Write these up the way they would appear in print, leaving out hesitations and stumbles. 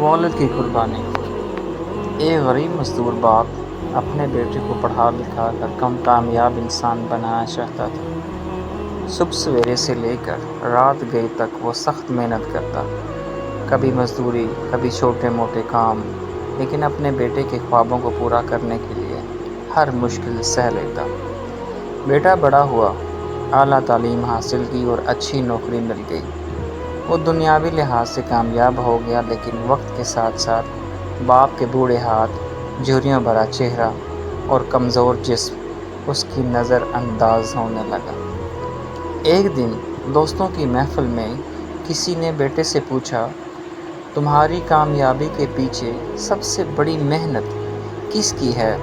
والد کی قربانی۔ ایک غریب مزدور باپ اپنے بیٹے کو پڑھا لکھا کر کامیاب انسان بنانا چاہتا تھا۔ صبح سویرے سے لے کر رات گئے تک وہ سخت محنت کرتا، کبھی مزدوری، کبھی چھوٹے موٹے کام، لیکن اپنے بیٹے کے خوابوں کو پورا کرنے کے لیے ہر مشکل سہہ لیتا۔ بیٹا بڑا ہوا، اعلیٰ تعلیم حاصل کی اور اچھی نوکری مل گئی۔ وہ دنیاوی لحاظ سے کامیاب ہو گیا، لیکن وقت کے ساتھ ساتھ باپ کے بوڑھے ہاتھ، جھریوں بھرا چہرہ اور کمزور جسم اس کی نظر انداز ہونے لگا۔ ایک دن دوستوں کی محفل میں کسی نے بیٹے سے پوچھا، تمہاری کامیابی کے پیچھے سب سے بڑی محنت کس کی ہے؟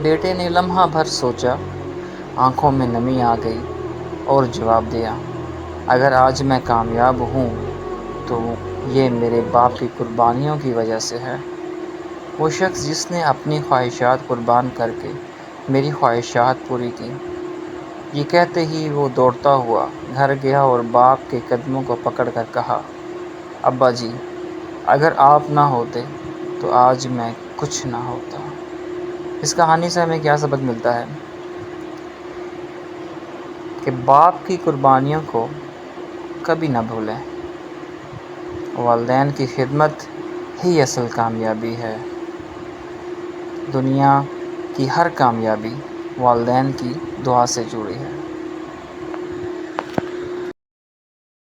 بیٹے نے لمحہ بھر سوچا، آنکھوں میں نمی آ گئی اور جواب دیا، اگر آج میں کامیاب ہوں تو یہ میرے باپ کی قربانیوں کی وجہ سے ہے۔ وہ شخص جس نے اپنی خواہشات قربان کر کے میری خواہشات پوری کی۔ یہ کہتے ہی وہ دوڑتا ہوا گھر گیا اور باپ کے قدموں کو پکڑ کر کہا، ابا جی، اگر آپ نہ ہوتے تو آج میں کچھ نہ ہوتا۔ اس کہانی سے ہمیں کیا سبق ملتا ہے؟ کہ باپ کی قربانیوں کو کبھی نہ بھولیں۔ والدین کی خدمت ہی اصل کامیابی ہے۔ دنیا کی ہر کامیابی والدین کی دعا سے جڑی ہے۔